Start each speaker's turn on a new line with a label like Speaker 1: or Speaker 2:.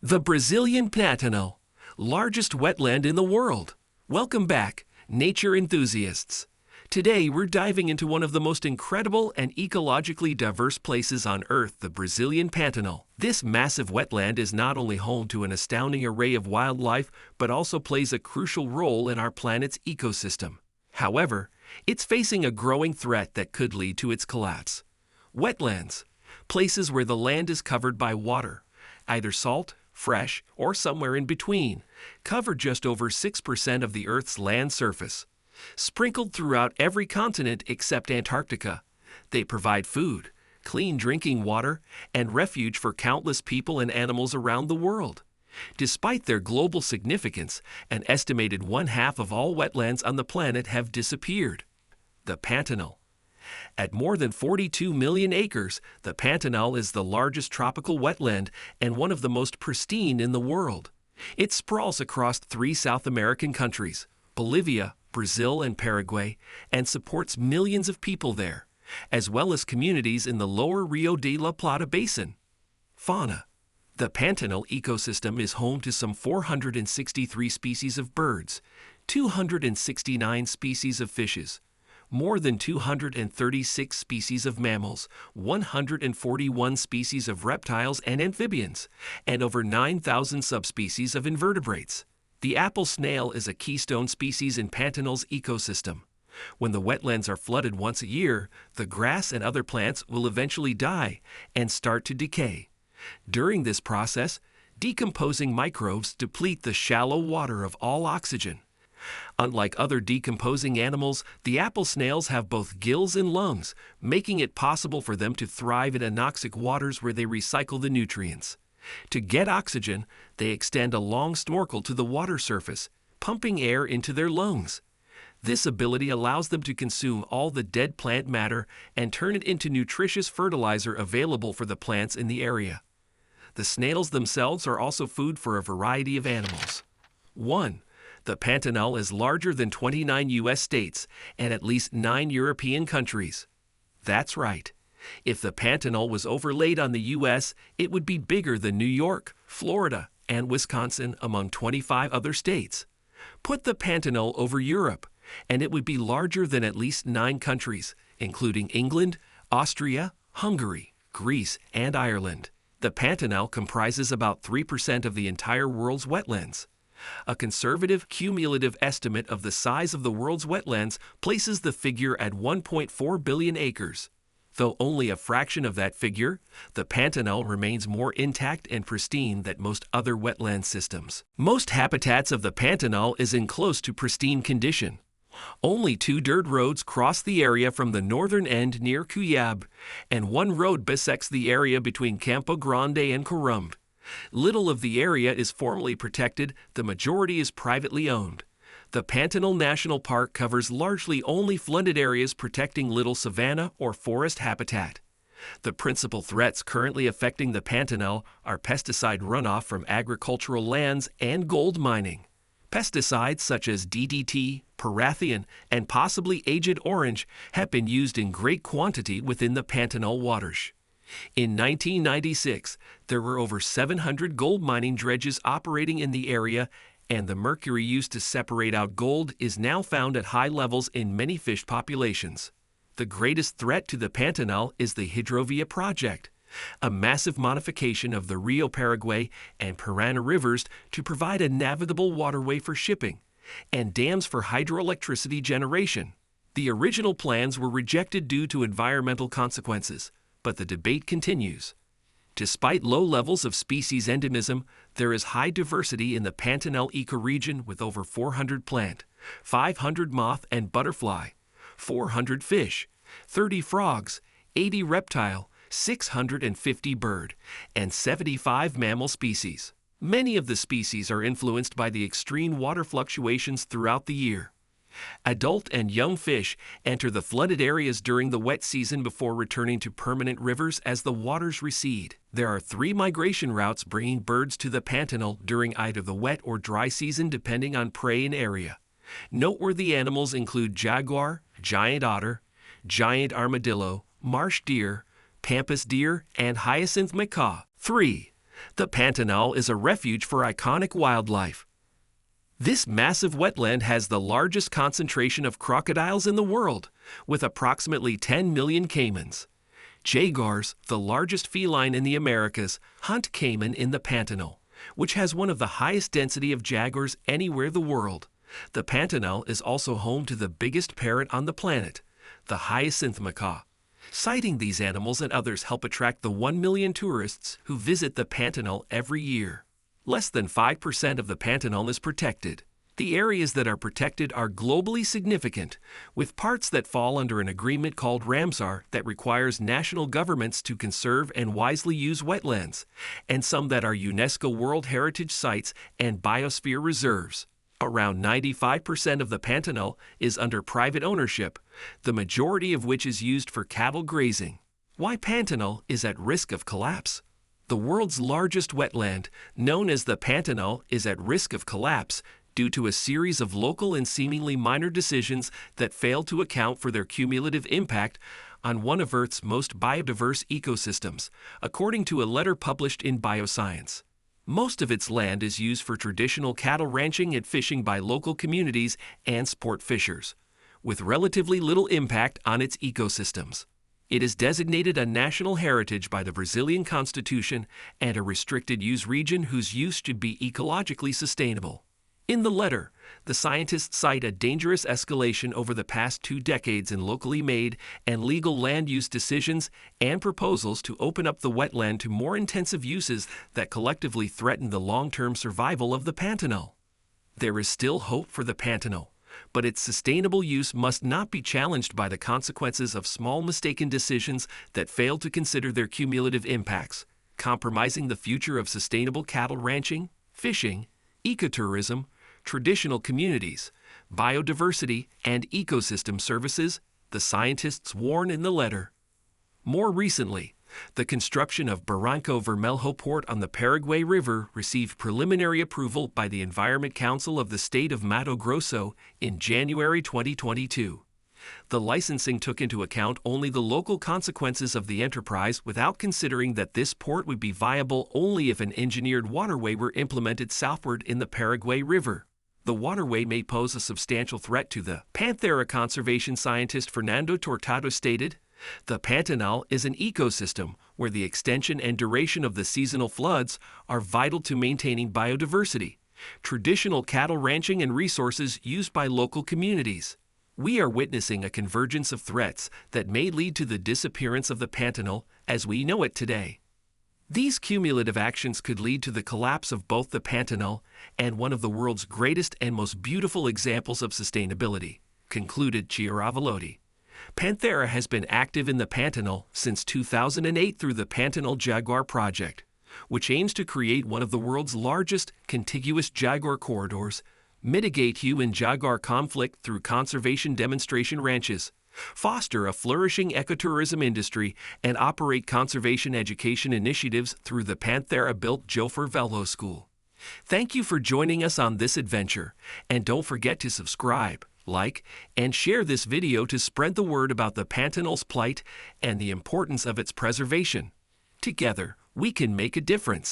Speaker 1: The Brazilian Pantanal, largest wetland in the world. Welcome back, nature enthusiasts. Today we're diving into one of the most incredible and ecologically diverse places on Earth, the Brazilian Pantanal. This massive wetland is not only home to an astounding array of wildlife, but also plays a crucial role in our planet's ecosystem. However, it's facing a growing threat that could lead to its collapse. Wetlands, places where the land is covered by water, either salt, fresh, or somewhere in between, cover just over 6% of the Earth's land surface. Sprinkled throughout every continent except Antarctica, they provide food, clean drinking water, and refuge for countless people and animals around the world. Despite their global significance, an estimated 1/2 of all wetlands on the planet have disappeared. The Pantanal. At more than 42 million acres, the Pantanal is the largest tropical wetland and one of the most pristine in the world. It sprawls across 3 South American countries, Bolivia, Brazil, and Paraguay, and supports millions of people there, as well as communities in the lower Rio de la Plata basin. Fauna. The Pantanal ecosystem is home to some 463 species of birds, 269 species of fishes, more than 236 species of mammals, 141 species of reptiles and amphibians, and over 9,000 subspecies of invertebrates. The apple snail is a keystone species in Pantanal's ecosystem. When the wetlands are flooded once a year, the grass and other plants will eventually die and start to decay. During this process, decomposing microbes deplete the shallow water of all oxygen. Unlike other decomposing animals, the apple snails have both gills and lungs, making it possible for them to thrive in anoxic waters where they recycle the nutrients. To get oxygen, they extend a long snorkel to the water surface, pumping air into their lungs. This ability allows them to consume all the dead plant matter and turn it into nutritious fertilizer available for the plants in the area. The snails themselves are also food for a variety of animals. 1. The Pantanal is larger than 29 U.S. states and at least 9 European countries. That's right. If the Pantanal was overlaid on the U.S., it would be bigger than New York, Florida, and Wisconsin among 25 other states. Put the Pantanal over Europe, and it would be larger than at least 9 countries, including England, Austria, Hungary, Greece, and Ireland. The Pantanal comprises about 3% of the entire world's wetlands. A conservative cumulative estimate of the size of the world's wetlands places the figure at 1.4 billion acres. Though only a fraction of that figure, the Pantanal remains more intact and pristine than most other wetland systems. Most habitats of the Pantanal is in close to pristine condition. Only 2 dirt roads cross the area from the northern end near Cuyab, and 1 road bisects the area between Campo Grande and Corumbe. Little of the area is formally protected, the majority is privately owned. The Pantanal National Park covers largely only flooded areas protecting little savanna or forest habitat. The principal threats currently affecting the Pantanal are pesticide runoff from agricultural lands and gold mining. Pesticides such as DDT, Parathion, and possibly Agent Orange have been used in great quantity within the Pantanal waters. In 1996, there were over 700 gold mining dredges operating in the area, and the mercury used to separate out gold is now found at high levels in many fish populations. The greatest threat to the Pantanal is the Hidrovia project, a massive modification of the Rio Paraguay and Parana rivers to provide a navigable waterway for shipping, and dams for hydroelectricity generation. The original plans were rejected due to environmental consequences, but the debate continues. Despite low levels of species endemism, there is high diversity in the Pantanal ecoregion with over 400 plant, 500 moth and butterfly, 400 fish, 30 frogs, 80 reptile, 650 bird, and 75 mammal species. Many of the species are influenced by the extreme water fluctuations throughout the year. Adult and young fish enter the flooded areas during the wet season before returning to permanent rivers as the waters recede. There are 3 migration routes bringing birds to the Pantanal during either the wet or dry season depending on prey and area. Noteworthy animals include jaguar, giant otter, giant armadillo, marsh deer, pampas deer, and hyacinth macaw. 3. The Pantanal is a refuge for iconic wildlife. This massive wetland has the largest concentration of crocodiles in the world, with approximately 10 million caimans. Jaguars, the largest feline in the Americas, hunt caiman in the Pantanal, which has one of the highest density of jaguars anywhere in the world. The Pantanal is also home to the biggest parrot on the planet, the hyacinth macaw. Sighting these animals and others help attract the 1 million tourists who visit the Pantanal every year. Less than 5% of the Pantanal is protected. The areas that are protected are globally significant, with parts that fall under an agreement called Ramsar that requires national governments to conserve and wisely use wetlands, and some that are UNESCO World Heritage Sites and Biosphere Reserves. Around 95% of the Pantanal is under private ownership, the majority of which is used for cattle grazing. Why Pantanal is at risk of collapse? The world's largest wetland, known as the Pantanal, is at risk of collapse due to a series of local and seemingly minor decisions that fail to account for their cumulative impact on one of Earth's most biodiverse ecosystems, according to a letter published in Bioscience. Most of its land is used for traditional cattle ranching and fishing by local communities and sport fishers, with relatively little impact on its ecosystems. It is designated a national heritage by the Brazilian Constitution and a restricted use region whose use should be ecologically sustainable. In the letter, the scientists cite a dangerous escalation over the past 2 decades in locally made and legal land use decisions and proposals to open up the wetland to more intensive uses that collectively threaten the long-term survival of the Pantanal. There is still hope for the Pantanal, but its sustainable use must not be challenged by the consequences of small mistaken decisions that fail to consider their cumulative impacts, compromising the future of sustainable cattle ranching, fishing, ecotourism, traditional communities, biodiversity, and ecosystem services, the scientists warn in the letter. More recently, the construction of Barranco Bermejo Port on the Paraguay River received preliminary approval by the Environment Council of the state of Mato Grosso in January 2022. The licensing took into account only the local consequences of the enterprise without considering that this port would be viable only if an engineered waterway were implemented southward in the Paraguay River. The waterway may pose a substantial threat to the Panthera conservation scientist Fernando Tortado stated. The Pantanal is an ecosystem where the extension and duration of the seasonal floods are vital to maintaining biodiversity, traditional cattle ranching and resources used by local communities. We are witnessing a convergence of threats that may lead to the disappearance of the Pantanal as we know it today. These cumulative actions could lead to the collapse of both the Pantanal and one of the world's greatest and most beautiful examples of sustainability, concluded Chiaravaloti. Panthera has been active in the Pantanal since 2008 through the Pantanal Jaguar Project, which aims to create one of the world's largest contiguous jaguar corridors, mitigate human-jaguar conflict through conservation demonstration ranches, foster a flourishing ecotourism industry, and operate conservation education initiatives through the Panthera-built Jofer Velo School. Thank you for joining us on this adventure, and don't forget to subscribe, like, and share this video to spread the word about the Pantanal's plight and the importance of its preservation. Together, we can make a difference.